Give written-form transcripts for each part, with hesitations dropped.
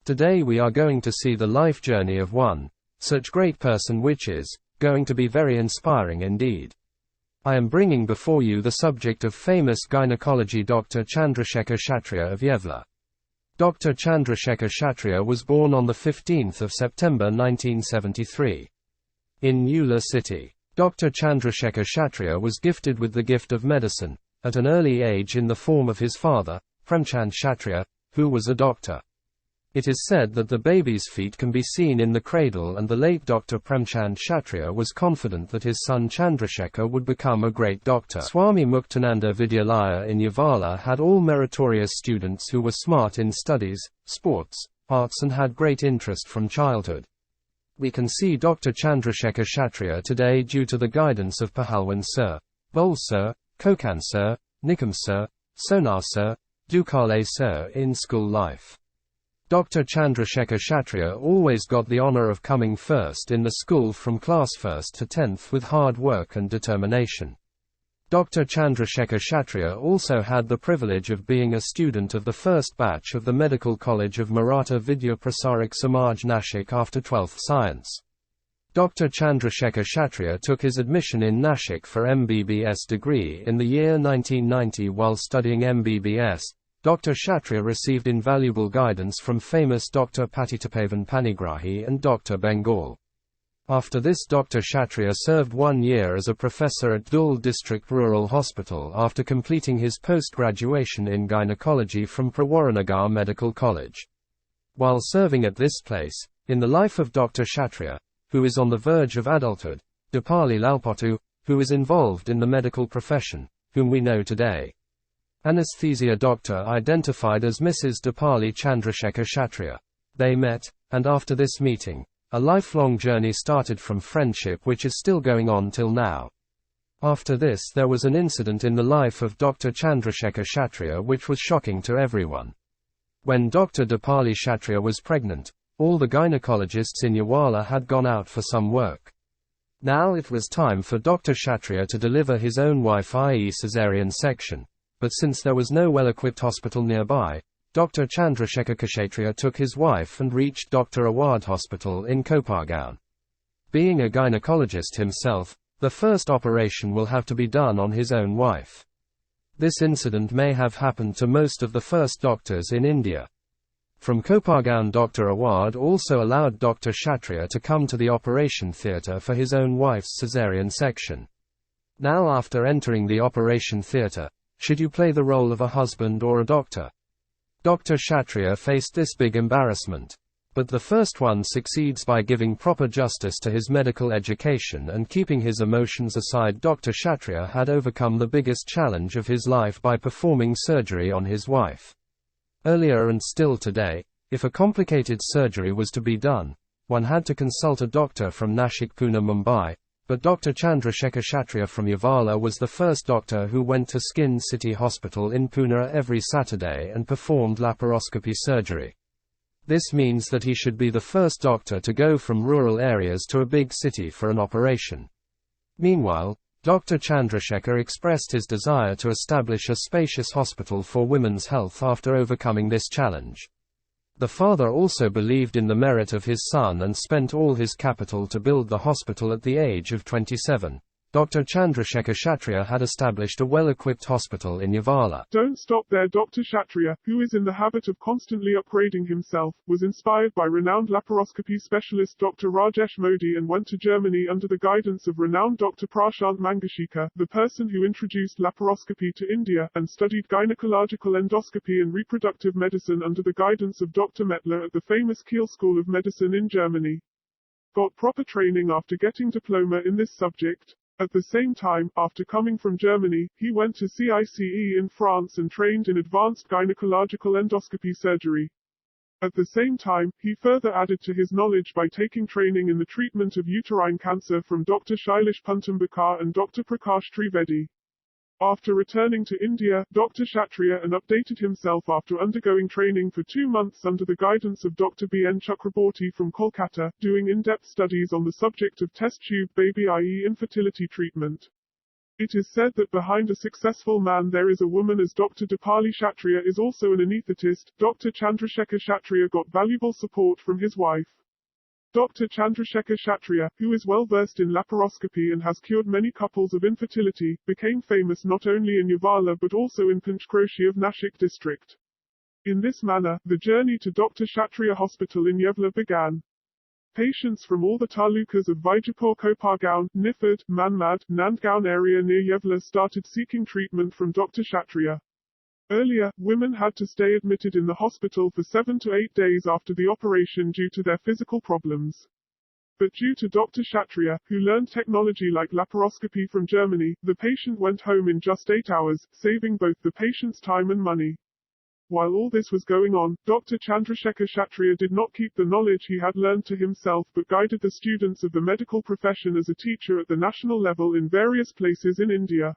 Today we are going to see the life journey of one such great person, which is going to be very inspiring indeed. I am bringing before you the subject of famous gynecology Dr. Chandrasekhar Kshatriya of Yevla. Dr. Chandrasekhar Kshatriya was born on the 15th of September 1973 in Yevla city. Dr. Chandrasekhar Kshatriya was gifted with the gift of medicine at an early age in the form of his father, Premchand Kshatriya, who was a doctor. It is said that the baby's feet can be seen in the cradle, and the late Dr. Premchand Kshatriya was confident that his son Chandrasekhar would become a great doctor. Swami Muktananda Vidyalaya in Yevala had all meritorious students who were smart in studies, sports, arts and had great interest from childhood. We can see Dr. Chandrasekhar Kshatriya today due to the guidance of Pahalwan Sir, Bol Sir, Kokan Sir, Nikam Sir, Sonar Sir, Dukale Sir in school life. Dr. Chandrasekhar Kshatriya always got the honor of coming first in the school from class 1st to 10th with hard work and determination. Dr. Chandrasekhar Kshatriya also had the privilege of being a student of the first batch of the Medical College of Maratha Vidya Prasarak Samaj Nashik after 12th Science. Dr. Chandrasekhar Kshatriya took his admission in Nashik for MBBS degree in the year 1990. While studying MBBS, Dr. Kshatriya received invaluable guidance from famous Dr. Patitapavan Panigrahi and Dr. Bengal. After this, Dr. Kshatriya served 1 year as a professor at Dhul District Rural Hospital after completing his post-graduation in gynecology from Prawaranagar Medical College. While serving at this place, in the life of Dr. Kshatriya, who is on the verge of adulthood, Dipali Lalpatu, who is involved in the medical profession, whom we know today. Anesthesia doctor identified as Mrs. Dipali Chandrasekhar Kshatriya. They met, and after this meeting, a lifelong journey started from friendship which is still going on till now. After this, there was an incident in the life of Dr. Chandrasekhar Kshatriya which was shocking to everyone. When Dr. Dipali Kshatriya was pregnant, all the gynecologists in Yewala had gone out for some work. Now it was time for Dr. Kshatriya to deliver his own wife, i.e. caesarean section. But since there was no well-equipped hospital nearby, Dr. Chandrasekhar Kshatriya took his wife and reached Dr. Awad Hospital in Kopargaon. Being a gynecologist himself, the first operation will have to be done on his own wife. This incident may have happened to most of the first doctors in India. From Kopargaon, Dr. Awad also allowed Dr. Kshatriya to come to the operation theatre for his own wife's caesarean section. Now, after entering the operation theatre, should you play the role of a husband or a doctor? Dr. Kshatriya faced this big embarrassment. But the first one succeeds by giving proper justice to his medical education and keeping his emotions aside. Dr. Kshatriya had overcome the biggest challenge of his life by performing surgery on his wife. Earlier and still today, if a complicated surgery was to be done, one had to consult a doctor from Nashik, Pune, Mumbai. But Dr. Chandrasekhar Kshatriya from Yevala was the first doctor who went to Skin City Hospital in Pune every Saturday and performed laparoscopy surgery. This means that he should be the first doctor to go from rural areas to a big city for an operation. Meanwhile, Dr. Chandrasekhar expressed his desire to establish a spacious hospital for women's health after overcoming this challenge. The father also believed in the merit of his son and spent all his capital to build the hospital at the age of 27. Dr. Chandrasekhar Kshatriya had established a well-equipped hospital in Yevala. Don't stop there. Dr. Kshatriya, who is in the habit of constantly upgrading himself, was inspired by renowned laparoscopy specialist Dr. Rajesh Modi and went to Germany under the guidance of renowned Dr. Prashant Mangashikar, the person who introduced laparoscopy to India, and studied gynecological endoscopy and reproductive medicine under the guidance of Dr. Mettler at the famous Kiel School of Medicine in Germany. Got proper training after getting diploma in this subject. At the same time, after coming from Germany, he went to CICE in France and trained in advanced gynecological endoscopy surgery. At the same time, he further added to his knowledge by taking training in the treatment of uterine cancer from Dr. Shailesh Puntambakar and Dr. Prakash Trivedi. After returning to India, Dr. Kshatriya updated himself after undergoing training for 2 months under the guidance of Dr. B.N. Chakraborty from Kolkata, doing in-depth studies on the subject of test tube baby, i.e. infertility treatment. It is said that behind a successful man there is a woman, as Dr. Dipali Kshatriya is also an anaesthetist. Dr. Chandrasekhar Kshatriya got valuable support from his wife. Dr. Chandrasekhar Kshatriya, who is well versed in laparoscopy and has cured many couples of infertility, became famous not only in Yavala but also in Panchkroshi of Nashik district. In this manner, the journey to Dr. Kshatriya Hospital in Yavala began. Patients from all the talukas of Vijapur, Kopargaon, Nifad, Manmad, Nandgaon area near Yavala started seeking treatment from Dr. Kshatriya. Earlier, women had to stay admitted in the hospital for 7 to 8 days after the operation due to their physical problems. But due to Dr. Kshatriya, who learned technology like laparoscopy from Germany, the patient went home in just 8 hours, saving both the patient's time and money. While all this was going on, Dr. Chandrasekhar Kshatriya did not keep the knowledge he had learned to himself but guided the students of the medical profession as a teacher at the national level in various places in India.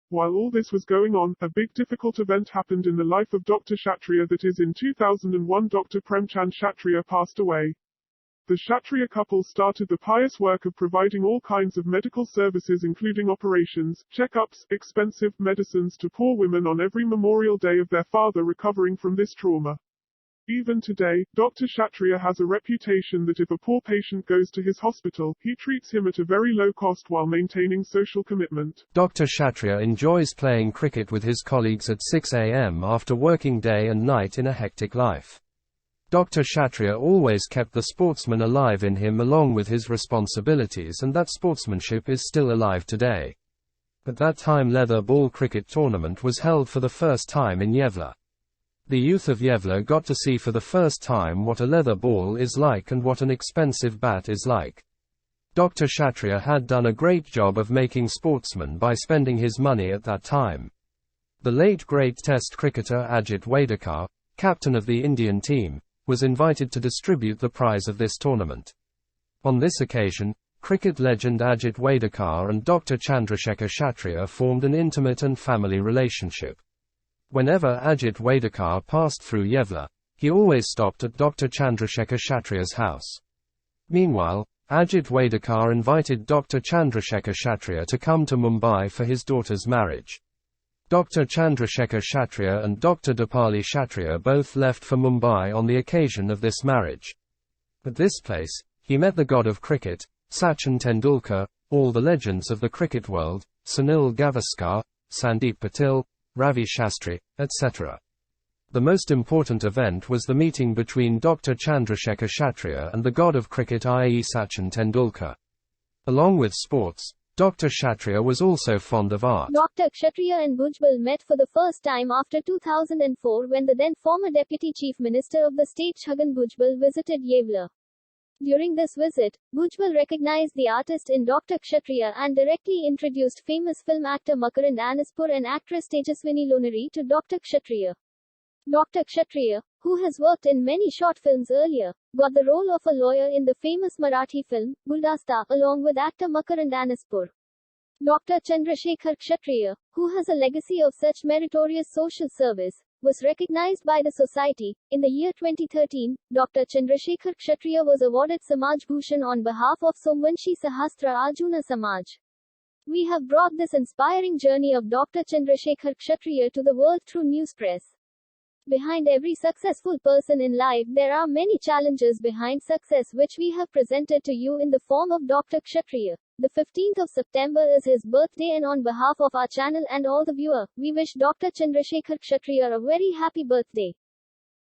While all this was going on, a big difficult event happened in the life of Dr. Kshatriya, that is, in 2001 Dr. Premchand Kshatriya passed away. The Kshatriya couple started the pious work of providing all kinds of medical services including operations, checkups, expensive medicines to poor women on every memorial day of their father recovering from this trauma. Even today, Dr. Kshatriya has a reputation that if a poor patient goes to his hospital, he treats him at a very low cost while maintaining social commitment. Dr. Kshatriya enjoys playing cricket with his colleagues at 6 a.m. after working day and night in a hectic life. Dr. Kshatriya always kept the sportsman alive in him along with his responsibilities, and that sportsmanship is still alive today. At that time leather ball cricket tournament was held for the first time in Yavala. The youth of Yavala got to see for the first time what a leather ball is like and what an expensive bat is like. Dr. Kshatriya had done a great job of making sportsmen by spending his money at that time. The late great Test cricketer Ajit Wadekar, captain of the Indian team, was invited to distribute the prize of this tournament. On this occasion, cricket legend Ajit Wadekar and Dr. Chandrasekhar Kshatriya formed an intimate and family relationship. Whenever Ajit Wadekar passed through Yavala, he always stopped at Dr. Chandrasekhar Kshatriya's house. Meanwhile, Ajit Wadekar invited Dr. Chandrasekhar Kshatriya to come to Mumbai for his daughter's marriage. Dr. Chandrasekhar Kshatriya and Dr. Dipali Kshatriya both left for Mumbai on the occasion of this marriage. At this place, he met the god of cricket, Sachin Tendulkar, all the legends of the cricket world, Sunil Gavaskar, Sandeep Patil, Ravi Shastri, etc. The most important event was the meeting between Dr. Chandrasekhar Kshatriya and the god of cricket, i.e. Sachin Tendulkar. Along with sports, Dr. Kshatriya was also fond of art. Dr. Kshatriya and Bhujbal met for the first time after 2004 when the then former Deputy Chief Minister of the state Chhagan Bhujbal visited Yavala. During this visit, Bhujbal recognized the artist in Dr. Kshatriya and directly introduced famous film actor Makarand Anispur and actress Tejaswini Lonari to Dr. Kshatriya. Dr. Kshatriya, who has worked in many short films earlier, got the role of a lawyer in the famous Marathi film, Guldasta, along with actor Makarand Anispur. Dr. Chandrasekhar Kshatriya, who has a legacy of such meritorious social service, was recognized by the society. In the year 2013, Dr. Chandrasekhar Kshatriya was awarded Samaj Bhushan on behalf of Somvanshi Sahastra Arjuna Samaj. We have brought this inspiring journey of Dr. Chandrasekhar Kshatriya to the world through news press. Behind every successful person in life there are many challenges behind success which we have presented to you in the form of Dr. Kshatriya. The 15th of September is his birthday, and on behalf of our channel and all the viewer, we wish Dr. Chandrasekhar Kshatriya a very happy birthday.